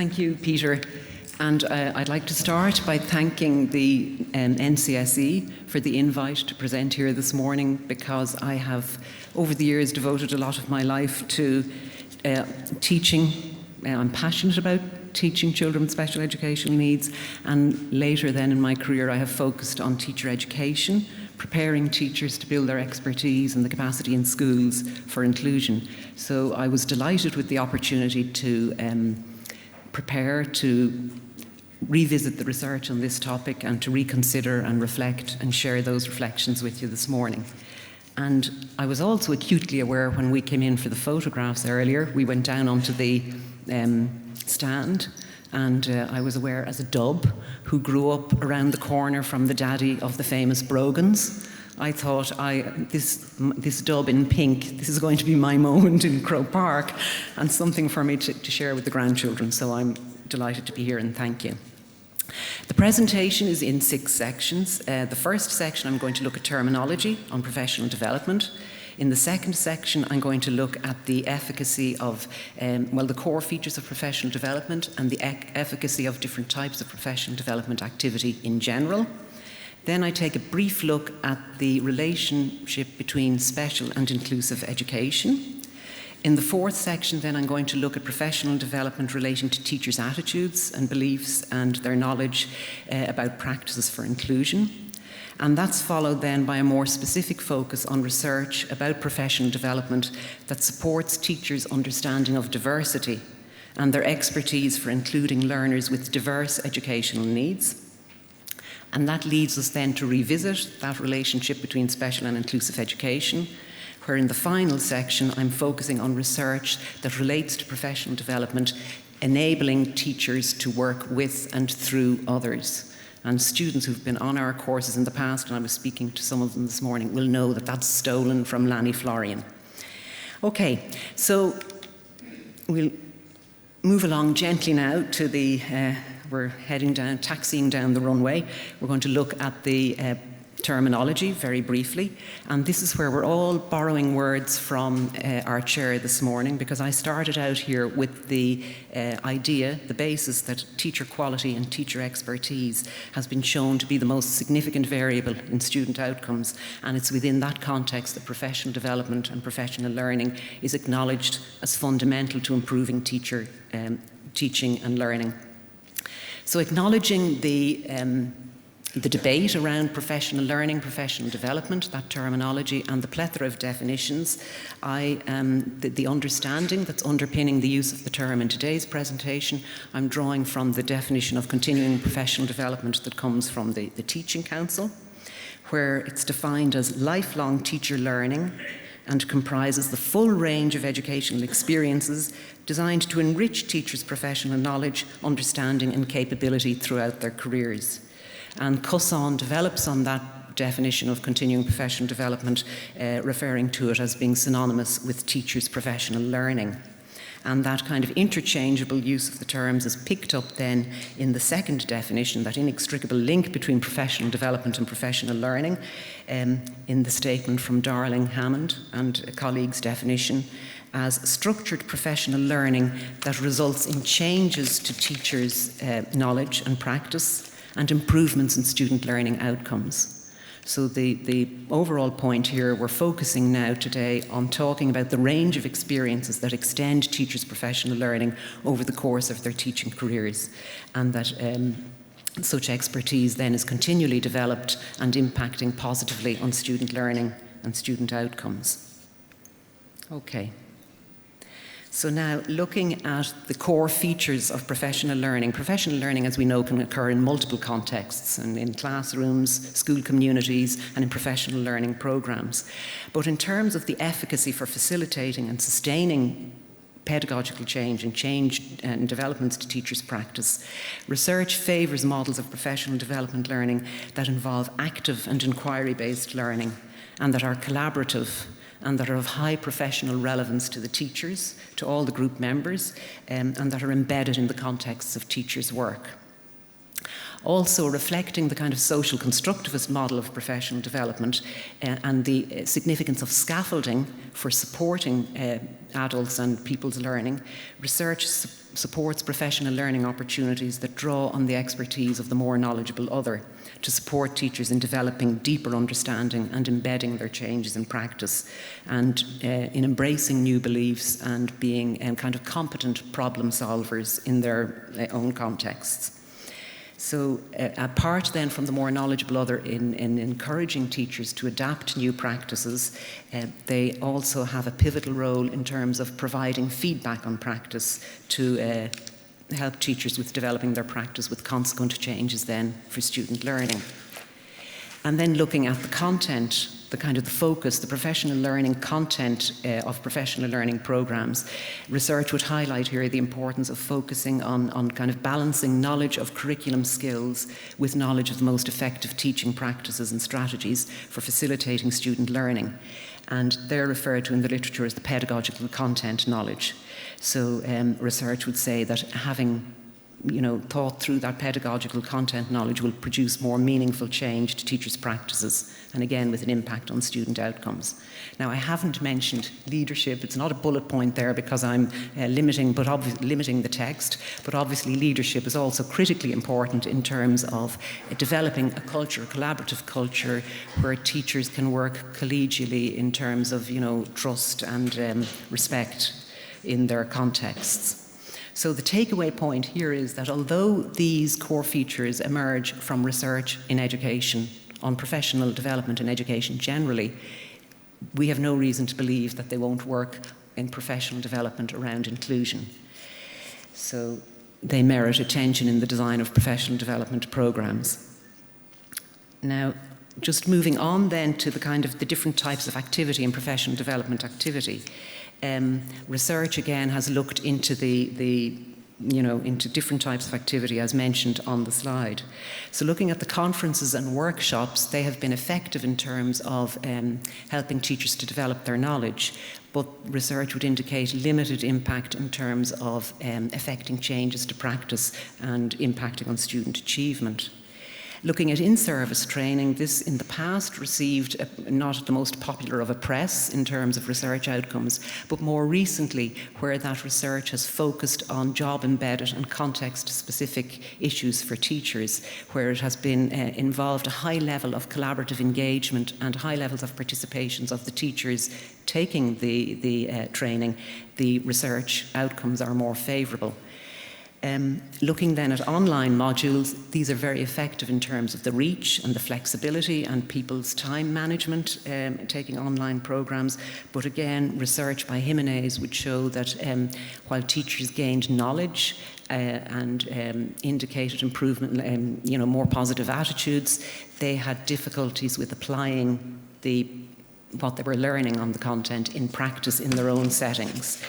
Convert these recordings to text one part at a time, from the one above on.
Thank you, Peter. And I'd like to start by thanking the NCSE for the invite to present here this morning, because I have, over the years, devoted a lot of my life to teaching. I'm passionate about teaching children with special educational needs, and later then in my career I have focused on teacher education, preparing teachers to build their expertise and the capacity in schools for inclusion. So I was delighted with the opportunity to prepare to revisit the research on this topic and to reconsider and reflect and share those reflections with you this morning. And I was also acutely aware when we came in for the photographs earlier, we went down onto the stand, and I was aware as a dub who grew up around the corner from the daddy of the famous Brogans. I thought, this dub in pink, this is going to be my moment in Croke Park, and something for me to share with the grandchildren. So I'm delighted to be here, and thank you. The presentation is in 6 sections. The first section, I'm going to look at terminology on professional development. In the second section, I'm going to look at the efficacy of, the core features of professional development and the efficacy of different types of professional development activity in general. Then I take a brief look at the relationship between special and inclusive education. In the fourth section, then, I'm going to look at professional development relating to teachers' attitudes and beliefs and their knowledge about practices for inclusion. And that's followed then by a more specific focus on research about professional development that supports teachers' understanding of diversity and their expertise for including learners with diverse educational needs. And that leads us then to revisit that relationship between special and inclusive education, where in the final section I'm focusing on research that relates to professional development, enabling teachers to work with and through others. And students who've been on our courses in the past, and I was speaking to some of them this morning, will know that that's stolen from Lanny Florian. Okay, so we'll move along gently now to the, we're heading down, taxiing down the runway. We're going to look at the terminology very briefly, and this is where we're all borrowing words from our chair this morning, because I started out here with the idea, the basis that teacher quality and teacher expertise has been shown to be the most significant variable in student outcomes, and it's within that context that professional development and professional learning is acknowledged as fundamental to improving teacher teaching and learning. So acknowledging the debate around professional learning, professional development, that terminology, and the plethora of definitions, the understanding that's underpinning the use of the term in today's presentation, I'm drawing from the definition of continuing professional development that comes from the Teaching Council, where it's defined as lifelong teacher learning and comprises the full range of educational experiences designed to enrich teachers' professional knowledge, understanding, and capability throughout their careers. And Cusson develops on that definition of continuing professional development, referring to it as being synonymous with teachers' professional learning. And that kind of interchangeable use of the terms is picked up then in the second definition, that inextricable link between professional development and professional learning, in the statement from Darling, Hammond and colleagues' definition as structured professional learning that results in changes to teachers' knowledge and practice and improvements in student learning outcomes. So the overall point here, we're focusing now today on talking about the range of experiences that extend teachers' professional learning over the course of their teaching careers, and that such expertise then is continually developed and impacting positively on student learning and student outcomes. Okay. So now, looking at the core features of professional learning, as we know, can occur in multiple contexts, and in classrooms, school communities, and in professional learning programs. But in terms of the efficacy for facilitating and sustaining pedagogical change and developments to teachers' practice, research favours models of professional development learning that involve active and inquiry-based learning, and that are collaborative, and that are of high professional relevance to the teachers, to all the group members, and that are embedded in the contexts of teachers' work. Also reflecting the kind of social constructivist model of professional development and the significance of scaffolding for supporting adults and people's learning, research supports professional learning opportunities that draw on the expertise of the more knowledgeable other to support teachers in developing deeper understanding and embedding their changes in practice, and in embracing new beliefs and being kind of competent problem solvers in their own contexts. So apart then from the more knowledgeable other in encouraging teachers to adapt new practices, they also have a pivotal role in terms of providing feedback on practice to help teachers with developing their practice with consequent changes then for student learning. And then looking at the content, the kind of the focus, the professional learning content of professional learning programs, research would highlight here the importance of focusing on kind of balancing knowledge of curriculum skills with knowledge of the most effective teaching practices and strategies for facilitating student learning. And they're referred to in the literature as the pedagogical content knowledge. So research would say that having thought through that pedagogical content knowledge will produce more meaningful change to teachers' practices, and again with an impact on student outcomes. Now, I haven't mentioned leadership. It's not a bullet point there because I'm limiting the text, but obviously leadership is also critically important in terms of developing a culture, a collaborative culture, where teachers can work collegially in terms of trust and respect in their contexts. So the takeaway point here is that although these core features emerge from research in education, on professional development in education generally, we have no reason to believe that they won't work in professional development around inclusion. So they merit attention in the design of professional development programs. Now, just moving on then to the kind of the different types of activity in professional development activity. Research again has looked into into different types of activity as mentioned on the slide. So looking at the conferences and workshops, they have been effective in terms of helping teachers to develop their knowledge, but research would indicate limited impact in terms of affecting changes to practice and impacting on student achievement. Looking at in-service training, this in the past received not the most popular of a press in terms of research outcomes, but more recently where that research has focused on job-embedded and context-specific issues for teachers, where it has been involved a high level of collaborative engagement and high levels of participations of the teachers taking the training, the research outcomes are more favourable. Looking then at online modules, these are very effective in terms of the reach and the flexibility and people's time management taking online programs. But again, research by Jimenez would show that while teachers gained knowledge and indicated improvement, more positive attitudes, they had difficulties with applying what they were learning on the content in practice in their own settings.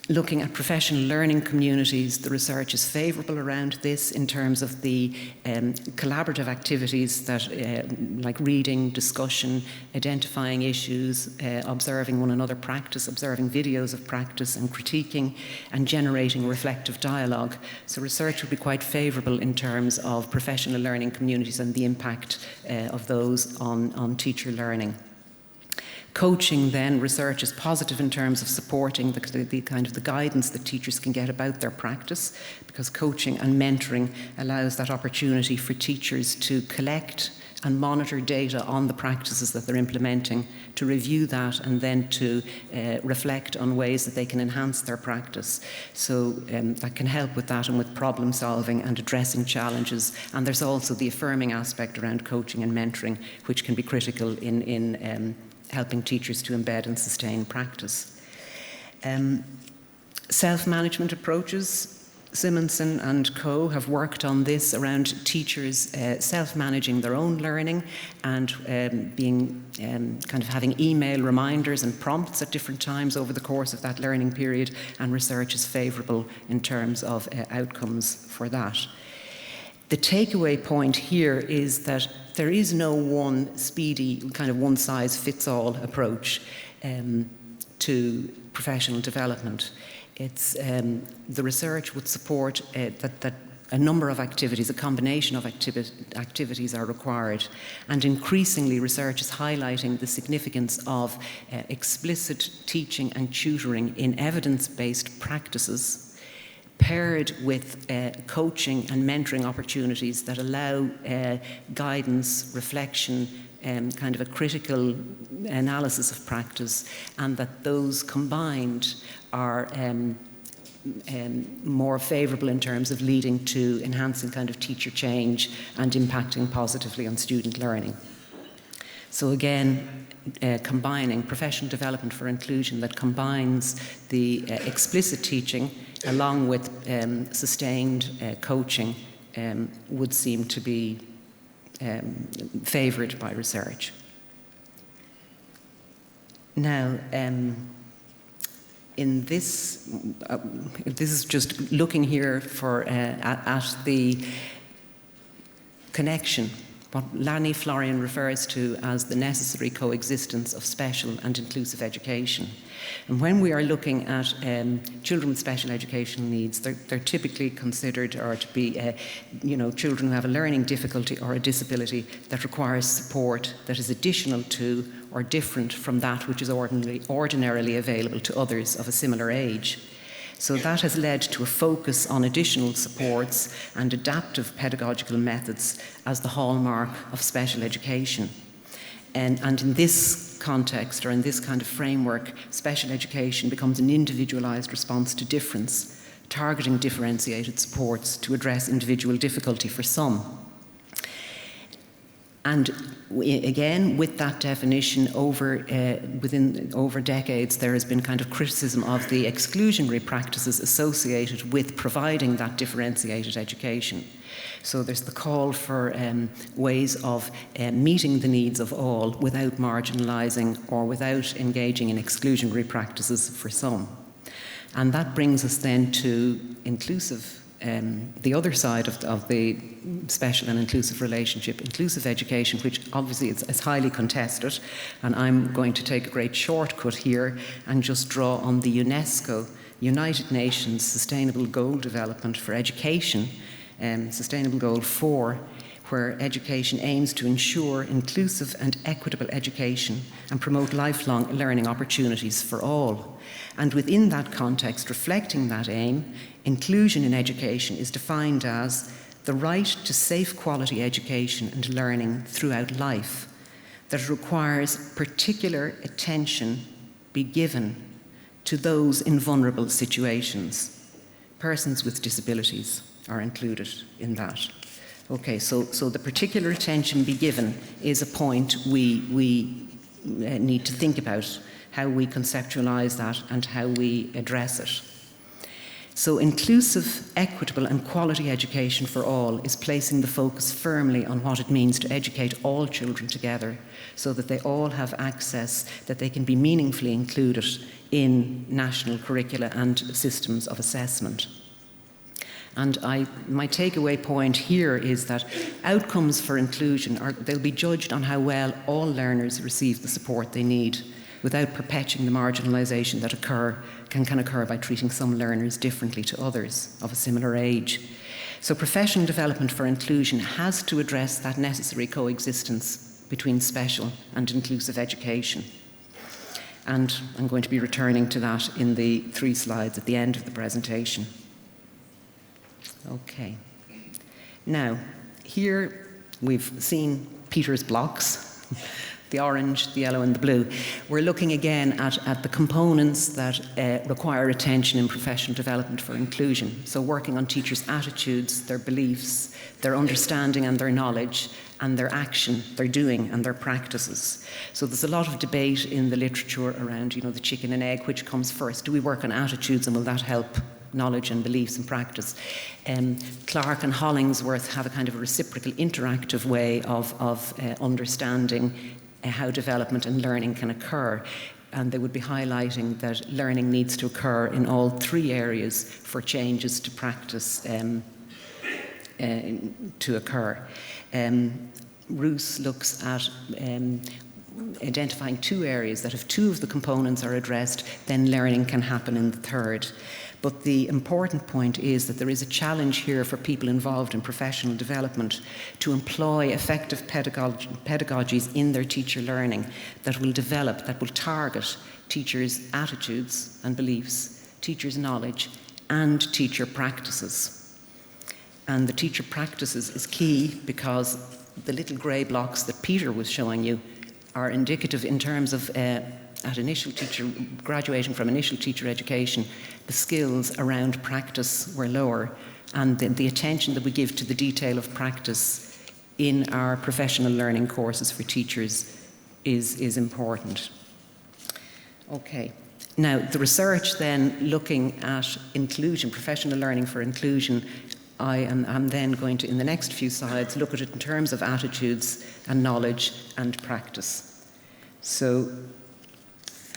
Looking at professional learning communities, the research is favourable around this in terms of the collaborative activities that, like reading, discussion, identifying issues, observing one another practice, observing videos of practice and critiquing and generating reflective dialogue. So research would be quite favourable in terms of professional learning communities and the impact of those on teacher learning. Coaching then, research is positive in terms of supporting the kind of the guidance that teachers can get about their practice, because coaching and mentoring allows that opportunity for teachers to collect and monitor data on the practices that they're implementing, to review that and then to reflect on ways that they can enhance their practice. So that can help with that and with problem solving and addressing challenges. And there's also the affirming aspect around coaching and mentoring, which can be critical in helping teachers to embed and sustain practice. Self-management approaches. Simonson and co have worked on this around teachers self-managing their own learning and being kind of having email reminders and prompts at different times over the course of that learning period, and research is favourable in terms of outcomes for that. The takeaway point here is that there is no one speedy, kind of one-size-fits-all approach to professional development. It's the research would support that a number of activities, a combination of activities are required. And increasingly, research is highlighting the significance of explicit teaching and tutoring in evidence-based practices, paired with coaching and mentoring opportunities that allow guidance, reflection, kind of a critical analysis of practice, and that those combined are more favourable in terms of leading to enhancing kind of teacher change and impacting positively on student learning. So again, combining professional development for inclusion that combines the explicit teaching along with sustained coaching would seem to be favoured by research. Now, in this, this is just looking here for at the connection, what Lani Florian refers to as the necessary coexistence of special and inclusive education. And when we are looking at children with special educational needs, they're typically considered or to be children who have a learning difficulty or a disability that requires support that is additional to or different from that which is ordinarily available to others of a similar age. So that has led to a focus on additional supports and adaptive pedagogical methods as the hallmark of special education. And in this context, or in this kind of framework, special education becomes an individualised response to difference, targeting differentiated supports to address individual difficulty for some. And again, with that definition, over decades, there has been kind of criticism of the exclusionary practices associated with providing that differentiated education. So there's the call for ways of meeting the needs of all without marginalising or without engaging in exclusionary practices for some. And that brings us then to inclusive. The other side of the special and inclusive relationship, inclusive education, which obviously is highly contested, and I'm going to take a great shortcut here and just draw on the UNESCO, United Nations Sustainable Goal Development for Education, Sustainable Goal 4, where education aims to ensure inclusive and equitable education and promote lifelong learning opportunities for all. And within that context, reflecting that aim, inclusion in education is defined as the right to safe quality education and learning throughout life, that requires particular attention be given to those in vulnerable situations. Persons with disabilities are included in that. Okay, so the particular attention be given is a point we need to think about, how we conceptualise that and how we address it. So inclusive, equitable and quality education for all is placing the focus firmly on what it means to educate all children together so that they all have access, that they can be meaningfully included in national curricula and systems of assessment. And my takeaway point here is that outcomes for inclusion they'll be judged on how well all learners receive the support they need, without perpetuating the marginalisation that can occur by treating some learners differently to others of a similar age. So professional development for inclusion has to address that necessary coexistence between special and inclusive education. And I'm going to be returning to that in the 3 slides at the end of the presentation. Okay. Now, here we've seen Peter's blocks, the orange, the yellow and the blue. We're looking again at the components that require attention in professional development for inclusion. So working on teachers' attitudes, their beliefs, their understanding and their knowledge, and their action, their doing and their practices. So there's a lot of debate in the literature around, the chicken and egg, which comes first. Do we work on attitudes and will that help knowledge and beliefs and practice? Clark and Hollingsworth have a kind of a reciprocal interactive way of understanding how development and learning can occur. And they would be highlighting that learning needs to occur in all 3 areas for changes to practice to occur. Roos looks at identifying 2 areas that if 2 of the components are addressed, then learning can happen in the 3rd. But the important point is that there is a challenge here for people involved in professional development to employ effective pedagogies in their teacher learning that will develop, that will target teachers' attitudes and beliefs, teachers' knowledge, and teacher practices. And the teacher practices is key because the little grey blocks that Peter was showing you are indicative in terms of at initial teacher, graduating from initial teacher education, the skills around practice were lower, and the attention that we give to the detail of practice in our professional learning courses for teachers is important. Okay. Now, the research then looking at inclusion, professional learning for inclusion, I am then going to, in the next few slides, look at it in terms of attitudes and knowledge and practice. So,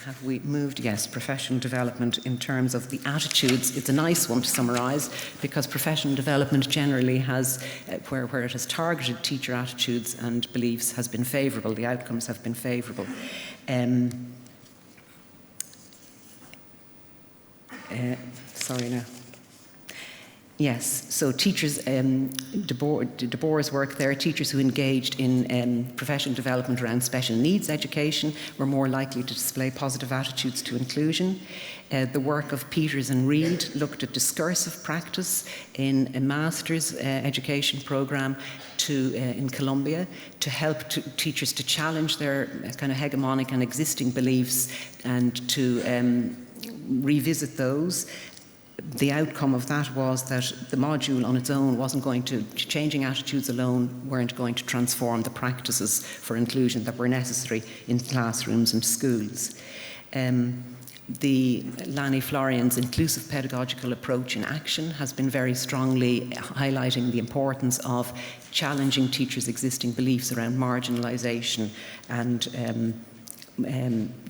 have we moved? Yes, professional development in terms of the attitudes. It's a nice one to summarise because professional development generally has, where it has targeted teacher attitudes and beliefs, has been favourable. The outcomes have been favourable. Sorry now. Yes, so teachers, De Boer's work there, teachers who engaged in professional development around special needs education were more likely to display positive attitudes to inclusion. The work of Peters and Reed looked at discursive practice in a master's education programme in Columbia to help teachers to challenge their kind of hegemonic and existing beliefs and to revisit those. The outcome of that was that the module on its own wasn't going to, changing attitudes alone weren't going to transform the practices for inclusion that were necessary in classrooms and schools. The Lanny Florian's inclusive pedagogical approach in action has been very strongly highlighting the importance of challenging teachers' existing beliefs around marginalisation and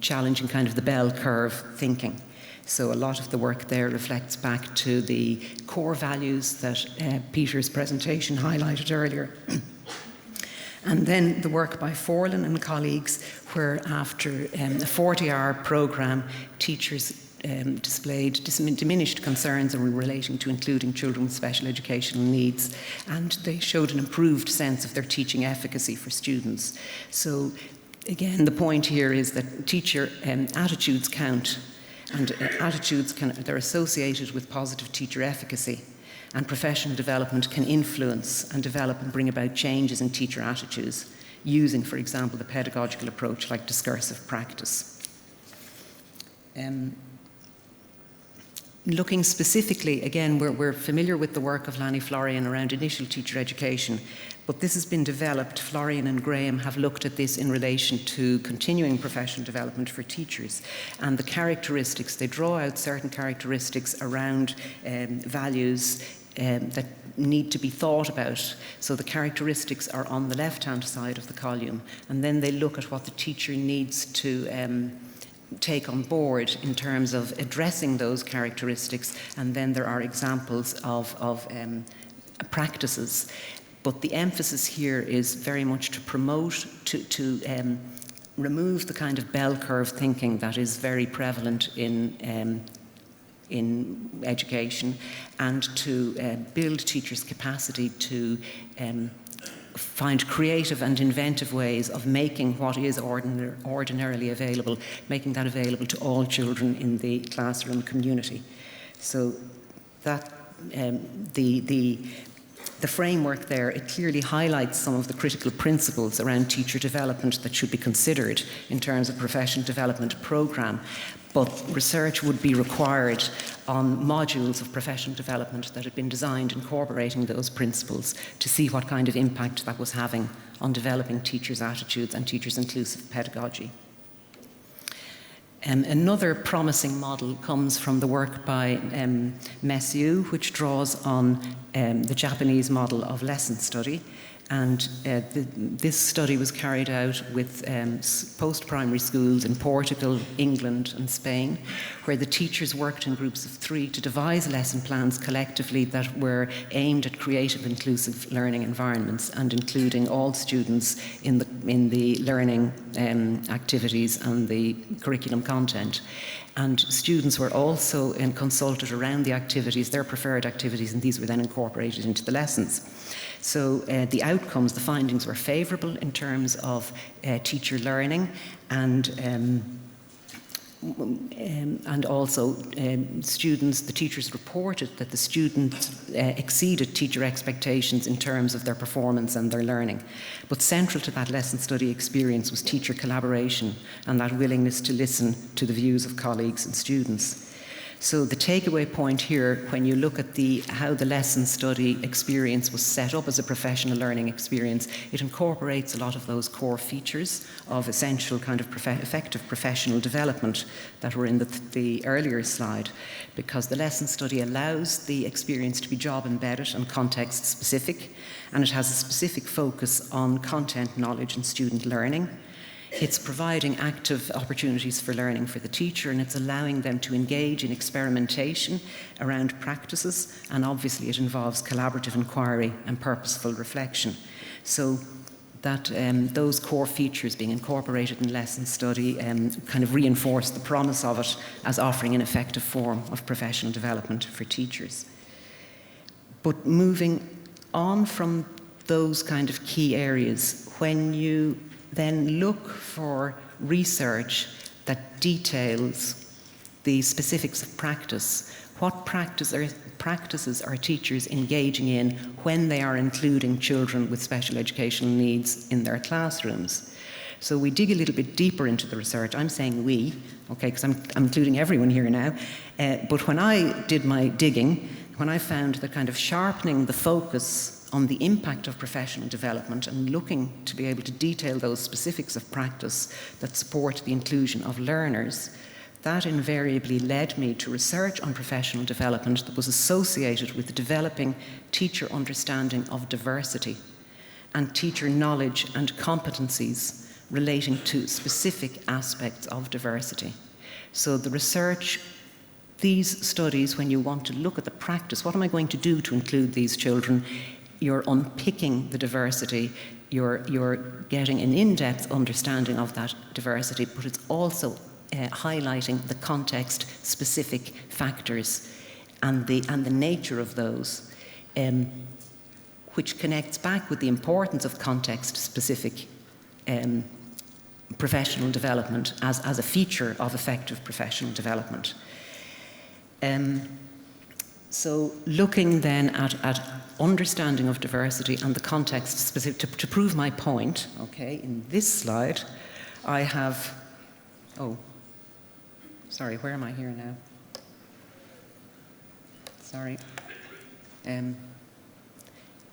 challenging kind of the bell curve thinking. So a lot of the work there reflects back to the core values that Peter's presentation highlighted earlier. And then the work by Forlan and colleagues, where after a 40-hour programme, teachers displayed diminished concerns in relating to including children with special educational needs, and they showed an improved sense of their teaching efficacy for students. So again, the point here is that teacher attitudes count. And attitudes they're associated with positive teacher efficacy, and professional development can influence and develop and bring about changes in teacher attitudes using, for example, the pedagogical approach like discursive practice. Looking specifically, again, we're familiar with the work of Lanny Florian around initial teacher education, but this has been developed. Florian and Graham have looked at this in relation to continuing professional development for teachers and the characteristics. They draw out certain characteristics around values that need to be thought about. So the characteristics are on the left-hand side of the column, and then they look at what the teacher needs to take on board in terms of addressing those characteristics, and then there are examples of practices. But the emphasis here is very much to promote, to remove the kind of bell curve thinking that is very prevalent in education, and to build teachers' capacity to find creative and inventive ways of making what is ordinarily available, making that available to all children in the classroom community. So that the framework there, it clearly highlights some of the critical principles around teacher development that should be considered in terms of professional development programme. But research would be required on modules of professional development that had been designed incorporating those principles to see what kind of impact that was having on developing teachers' attitudes and teachers' inclusive pedagogy. Another promising model comes from the work by Messiu, which draws on the Japanese model of lesson study. And this study was carried out with post-primary schools in Portugal, England and Spain, where the teachers worked in groups of 3 to devise lesson plans collectively that were aimed at creative, inclusive learning environments and including all students in the learning activities and the curriculum content. And students were also consulted around the activities, their preferred activities, and these were then incorporated into the lessons. So the outcomes, the findings were favourable in terms of teacher learning and also students, the teachers reported that the students exceeded teacher expectations in terms of their performance and their learning. But central to that lesson study experience was teacher collaboration and that willingness to listen to the views of colleagues and students. So the takeaway point here, when you look at how the lesson study experience was set up as a professional learning experience, it incorporates a lot of those core features of essential kind of effective professional development that were in the earlier slide, because the lesson study allows the experience to be job embedded and context specific, and it has a specific focus on content knowledge and student learning. It's providing active opportunities for learning for the teacher, and it's allowing them to engage in experimentation around practices, and obviously it involves collaborative inquiry and purposeful reflection. So that those core features being incorporated in lesson study kind of reinforce the promise of it as offering an effective form of professional development for teachers. But moving on from those kind of key areas, when you then look for research that details the specifics of practice. What practices are teachers engaging in when they are including children with special educational needs in their classrooms? So we dig a little bit deeper into the research. I'm saying we, okay, because I'm including everyone here now. But when I did my digging, when I found that kind of sharpening the focus on the impact of professional development and looking to be able to detail those specifics of practice that support the inclusion of learners, that invariably led me to research on professional development that was associated with developing teacher understanding of diversity and teacher knowledge and competencies relating to specific aspects of diversity. So the research, these studies, when you want to look at the practice, what am I going to do to include these children? You're unpicking the diversity, you're getting an in-depth understanding of that diversity, but it's also highlighting the context-specific factors and the nature of those, which connects back with the importance of context-specific professional development as a feature of effective professional development. So looking then at understanding of diversity and the context specific, to prove my point, okay, in this slide I have, sorry, where am I here now? Sorry.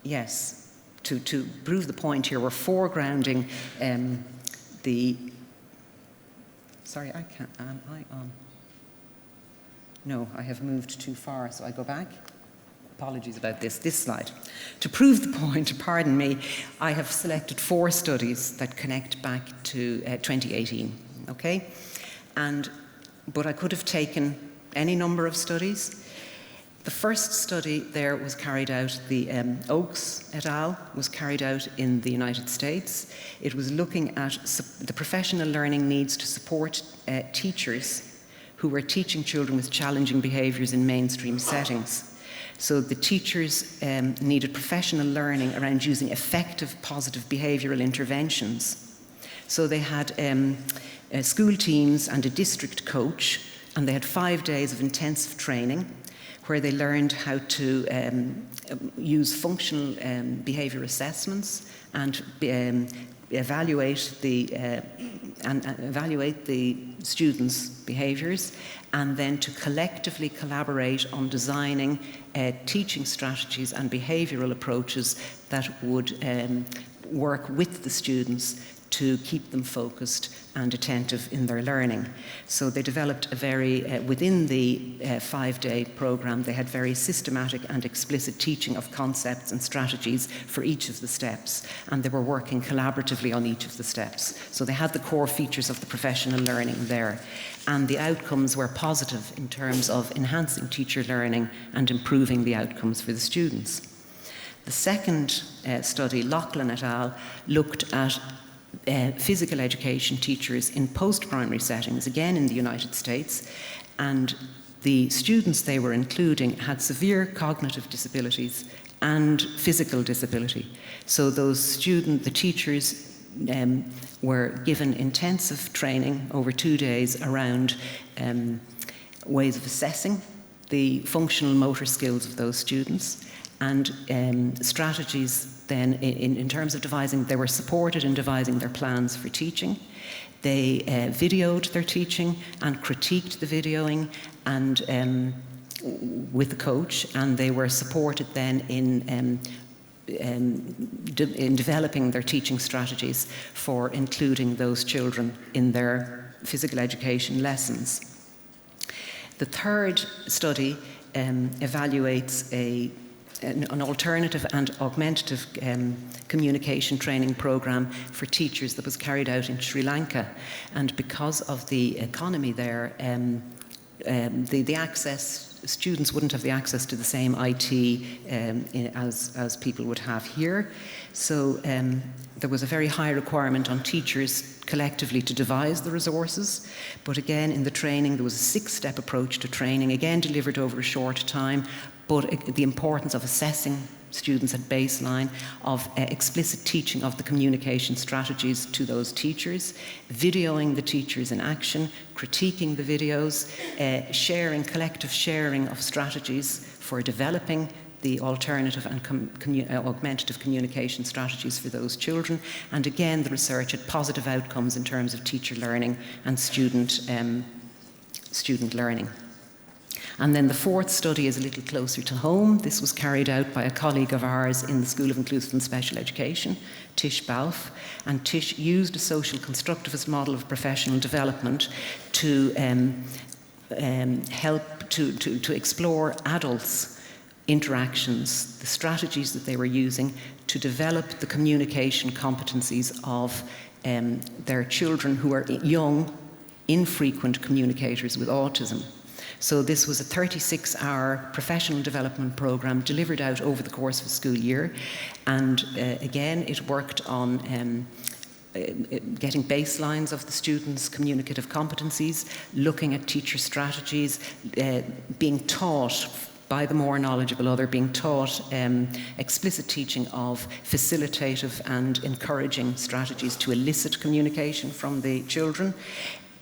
Yes, to prove the point here, we're foregrounding sorry, I can't, am I on? No, I have moved too far, so I go back. Apologies about this slide. To prove the point, pardon me, I have selected 4 studies that connect back to 2018, okay? But I could have taken any number of studies. The first study there was carried out, the Oakes et al. Was carried out in the United States. It was looking at the professional learning needs to support teachers who were teaching children with challenging behaviours in mainstream settings. So the teachers needed professional learning around using effective positive behavioural interventions. So they had school teams and a district coach, and they had 5 days of intensive training where they learned how to use functional behaviour assessments and evaluate the students' behaviours, and then to collectively collaborate on designing teaching strategies and behavioural approaches that would work with the students to keep them focused and attentive in their learning. So they developed a very, within the 5-day program, they had very systematic and explicit teaching of concepts and strategies for each of the steps, and they were working collaboratively on each of the steps. So they had the core features of the professional learning there, and the outcomes were positive in terms of enhancing teacher learning and improving the outcomes for the students. The second study, Loughlin et al., looked at physical education teachers in post-primary settings, again in the United States, and the students they were including had severe cognitive disabilities and physical disability. So those the teachers were given intensive training over 2 days around ways of assessing the functional motor skills of those students, and strategies then in terms of devising. They were supported in devising their plans for teaching. They videoed their teaching and critiqued the videoing and with the coach, and they were supported then in developing their teaching strategies for including those children in their physical education lessons. The third study evaluates an alternative and augmentative communication training program for teachers that was carried out in Sri Lanka. And because of the economy there, the access, students wouldn't have the access to the same IT as people would have here. So there was a very high requirement on teachers collectively to devise the resources. But again, in the training, there was a 6-step approach to training, again delivered over a short time, but the importance of assessing students at baseline, of explicit teaching of the communication strategies to those teachers, videoing the teachers in action, critiquing the videos, collective sharing of strategies for developing the alternative and augmentative communication strategies for those children. And again, the research had positive outcomes in terms of teacher learning and student learning. And then the fourth study is a little closer to home. This was carried out by a colleague of ours in the School of Inclusive and Special Education, Tish Balfe. And Tish used a social constructivist model of professional development to help to explore adults' interactions, the strategies that they were using to develop the communication competencies of their children who are young, infrequent communicators with autism. So this was a 36-hour professional development program delivered out over the course of a school year. And again, it worked on getting baselines of the students' communicative competencies, looking at teacher strategies, being taught by the more knowledgeable other, being taught explicit teaching of facilitative and encouraging strategies to elicit communication from the children.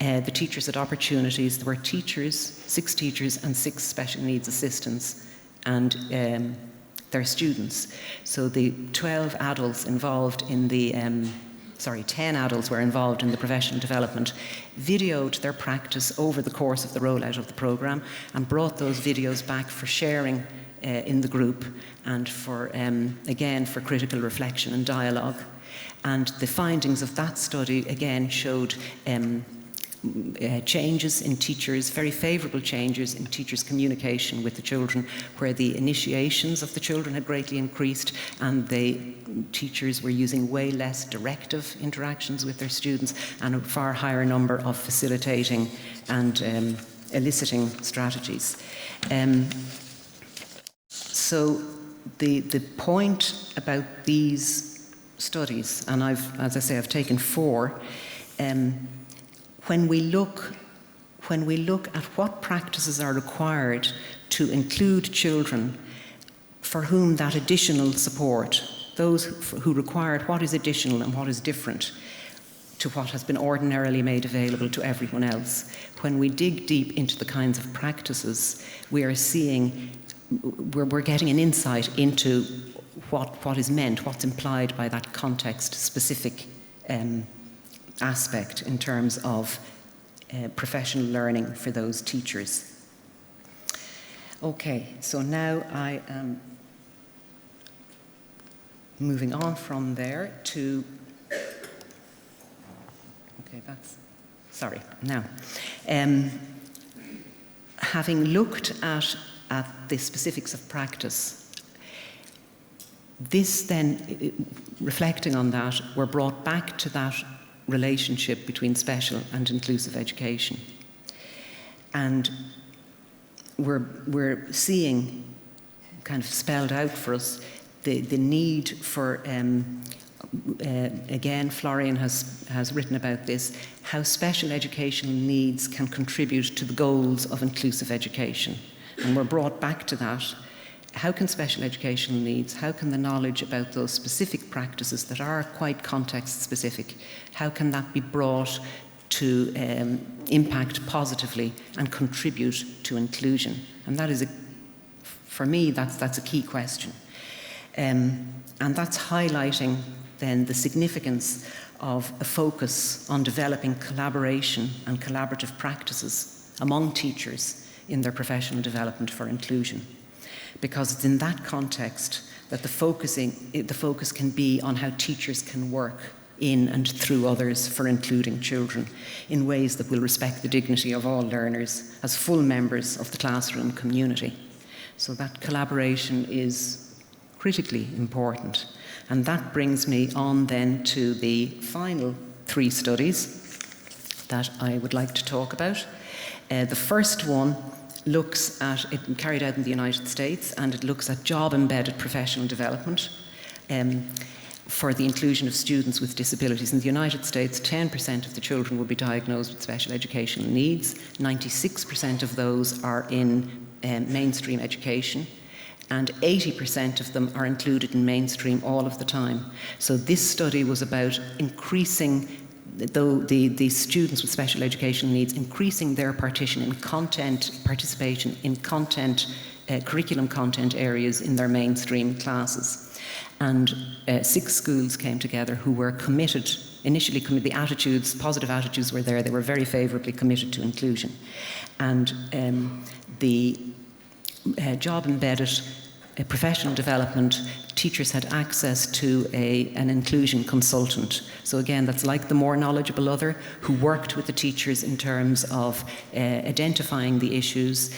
The teachers had opportunities. There were teachers, 6 teachers and 6 special needs assistants and their students. So the 12 adults involved in the, 10 adults were involved in the professional development, videoed their practice over the course of the rollout of the programme and brought those videos back for sharing in the group and for, again, for critical reflection and dialogue. And the findings of that study, again, showed changes in teachers, very favourable changes in teachers' communication with the children, where the initiations of the children had greatly increased and the teachers were using way less directive interactions with their students and a far higher number of facilitating and eliciting strategies. So the point about these studies, and as I say, I've taken 4, when we look at what practices are required to include children for whom that additional support, those who required what is additional and what is different to what has been ordinarily made available to everyone else, when we dig deep into the kinds of practices, we're getting an insight into what is meant, what's implied by that context-specific aspect in terms of professional learning for those teachers. Okay, so now I am moving on from there to Sorry, now. Having looked at the specifics of practice, this then, reflecting on that, we're brought back to that relationship between special and inclusive education. And we're seeing, kind of spelled out for us, the need for, again, Florian has written about this, how special educational needs can contribute to the goals of inclusive education. And we're brought back to that. How can special educational needs, how can the knowledge about those specific practices that are quite context specific, how can that be brought to impact positively and contribute to inclusion? And that is, for me, that's a key question. And that's highlighting then the significance of a focus on developing collaboration and collaborative practices among teachers in their professional development for inclusion. Because it's in that context that the focus can be on how teachers can work in and through others for including children in ways that will respect the dignity of all learners as full members of the classroom community. So that collaboration is critically important. And that brings me on then to the final 3 studies that I would like to talk about. The first one looks at, it carried out in the United States, and it looks at job-embedded professional development for the inclusion of students with disabilities. In the United States, 10% of the children will be diagnosed with special educational needs. 96% of those are in mainstream education, and 80% of them are included in mainstream all of the time. So this study was about increasing the students with special educational needs, increasing their participation in content, curriculum content areas in their mainstream classes. And 6 schools came together who were committed, initially committed, the attitudes, positive attitudes were there, they were very favourably committed to inclusion. And the job-embedded professional development, teachers had access to an inclusion consultant. So again, that's like the more knowledgeable other, who worked with the teachers in terms of identifying the issues,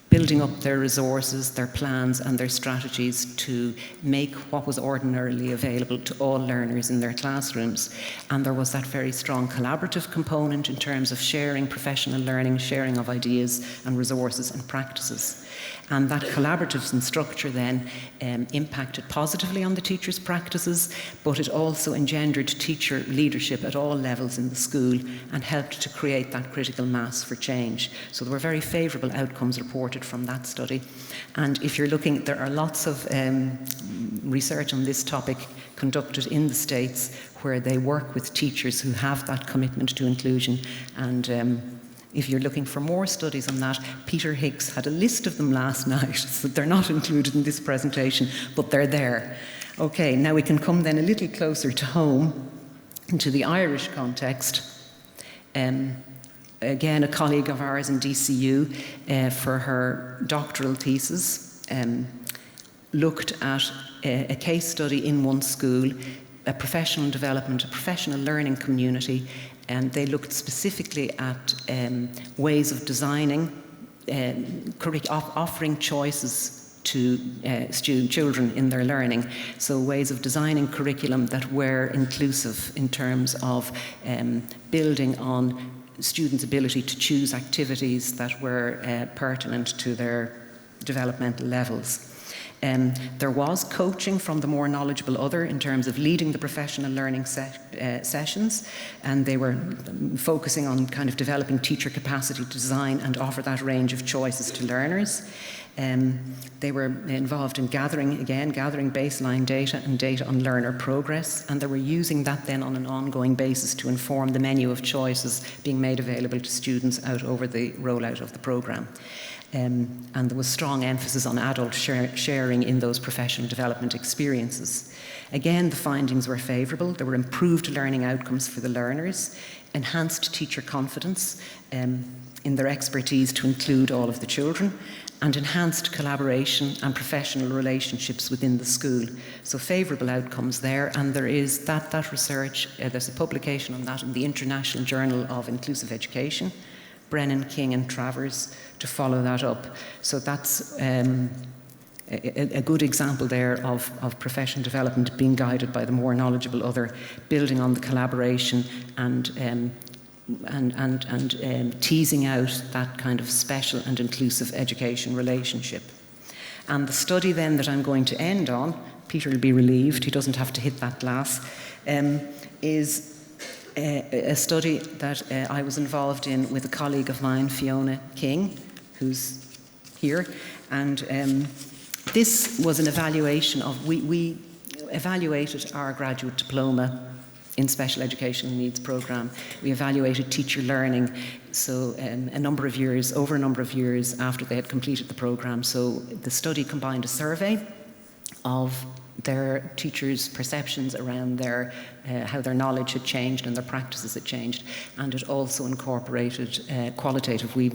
building up their resources, their plans and their strategies to make what was ordinarily available to all learners in their classrooms. And there was that very strong collaborative component in terms of sharing professional learning, sharing of ideas and resources and practices. And that collaborative structure then impacted positively on the teachers' practices, but it also engendered teacher leadership at all levels in the school and helped to create that critical mass for change. So there were very favourable outcomes reported from that study. And if you're looking, there are lots of research on this topic conducted in the States where they work with teachers who have that commitment to inclusion. And if you're looking for more studies on that, Peter Higgs had a list of them last night, so they're not included in this presentation, but they're there. Okay, now we can come then a little closer to home, into the Irish context. Again, a colleague of ours in DCU, for her doctoral thesis, looked at a case study in one school, a professional development, a professional learning community, and they looked specifically at ways of designing, offering choices to children in their learning. So ways of designing curriculum that were inclusive in terms of building on students' ability to choose activities that were pertinent to their developmental levels. There was coaching from the more knowledgeable other in terms of leading the professional learning sessions, and they were focusing on kind of developing teacher capacity to design and offer that range of choices to learners. They were involved in gathering baseline data and data on learner progress, and they were using that then on an ongoing basis to inform the menu of choices being made available to students out over the rollout of the programme. And there was strong emphasis on adult sharing in those professional development experiences. Again, the findings were favourable. There were improved learning outcomes for the learners, enhanced teacher confidence in their expertise to include all of the children, and enhanced collaboration and professional relationships within the school. So favourable outcomes there, and there is that research, there's a publication on that in the International Journal of Inclusive Education, Brennan, King and Travers to follow that up. So that's a good example there of professional development being guided by the more knowledgeable other, building on the collaboration and teasing out that kind of special and inclusive education relationship. And the study then that I'm going to end on, Peter will be relieved, he doesn't have to hit that glass, is a study that I was involved in with a colleague of mine, Fiona King, who's here. And this was an evaluation of, we evaluated our graduate diploma in special educational needs programme. We evaluated teacher learning, so over a number of years after they had completed the programme. So the study combined a survey of their teachers' perceptions around their how their knowledge had changed and their practices had changed, and it also incorporated qualitative. We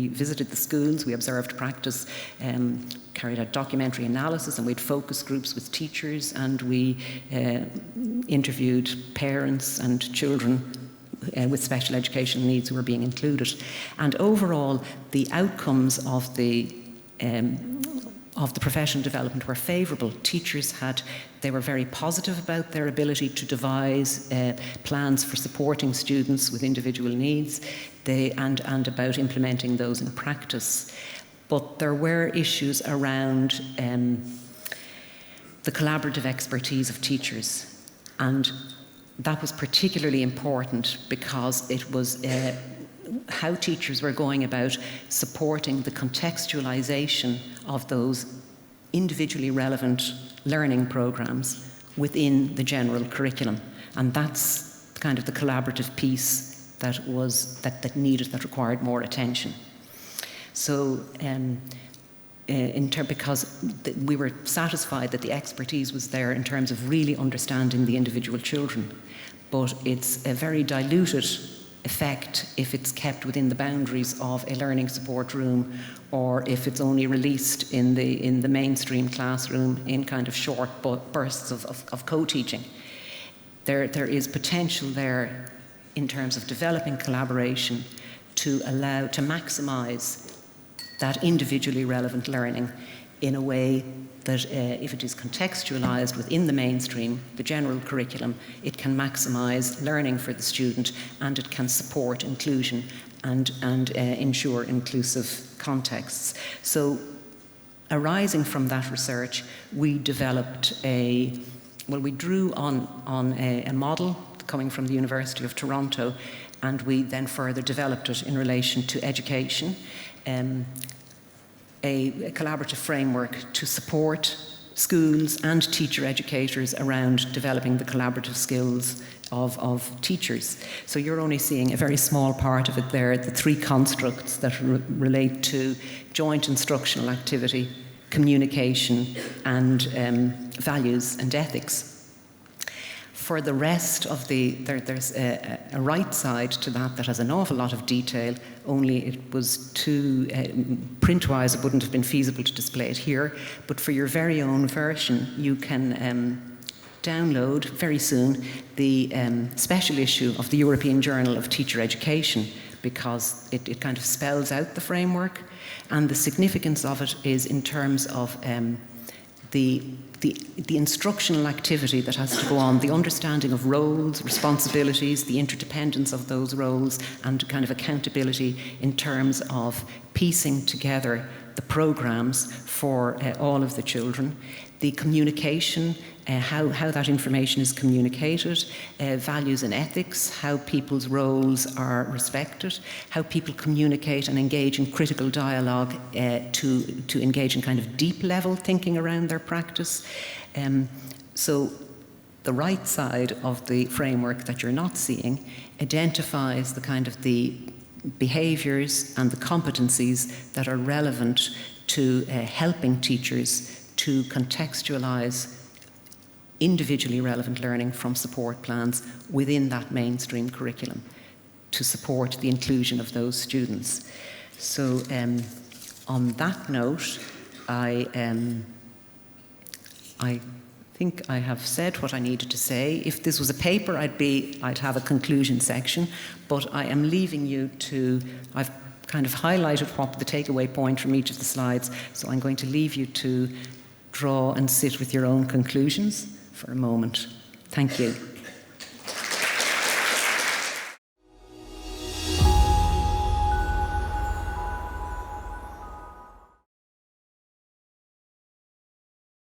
visited the schools, we observed practice, carried out documentary analysis, and we had focus groups with teachers, and we interviewed parents and children with special educational needs who were being included. And overall, the outcomes of the professional development were favourable. Teachers they were very positive about their ability to devise plans for supporting students with individual needs, and about implementing those in practice. But there were issues around the collaborative expertise of teachers, and that was particularly important because it was how teachers were going about supporting the contextualisation of those individually relevant learning programmes within the general curriculum. And that's kind of the collaborative piece that required more attention. So because we were satisfied that the expertise was there in terms of really understanding the individual children, but it's a very diluted effect if it's kept within the boundaries of a learning support room, or if it's only released in the mainstream classroom in kind of short bursts of co-teaching. There is potential there in terms of developing collaboration to maximise that individually relevant learning in a way that if it is contextualised within the mainstream, the general curriculum, it can maximise learning for the student, and it can support inclusion and ensure inclusive contexts. So arising from that research, we developed we drew on a model coming from the University of Toronto, and we then further developed it in relation to education. A collaborative framework to support schools and teacher educators around developing the collaborative skills of teachers. So you're only seeing a very small part of it there, the three constructs that relate to joint instructional activity, communication, and values and ethics. For the rest of there's a right side to that has an awful lot of detail, only it was too, print-wise it wouldn't have been feasible to display it here, but for your very own version you can download very soon the special issue of the European Journal of Teacher Education, because it kind of spells out the framework, and the significance of it is in terms of the instructional activity that has to go on, the understanding of roles, responsibilities, the interdependence of those roles, and kind of accountability in terms of piecing together the programmes for all of the children, the communication, how that information is communicated, values and ethics, how people's roles are respected, how people communicate and engage in critical dialogue to engage in kind of deep level thinking around their practice. So the right side of the framework that you're not seeing identifies the kind of the behaviours and the competencies that are relevant to helping teachers to contextualise individually relevant learning from support plans within that mainstream curriculum to support the inclusion of those students. So on that note, I think I have said what I needed to say. If this was a paper, I'd have a conclusion section, but I am leaving you to, I've kind of highlighted what the takeaway point from each of the slides, so I'm going to leave you to draw and sit with your own conclusions for a moment. Thank you.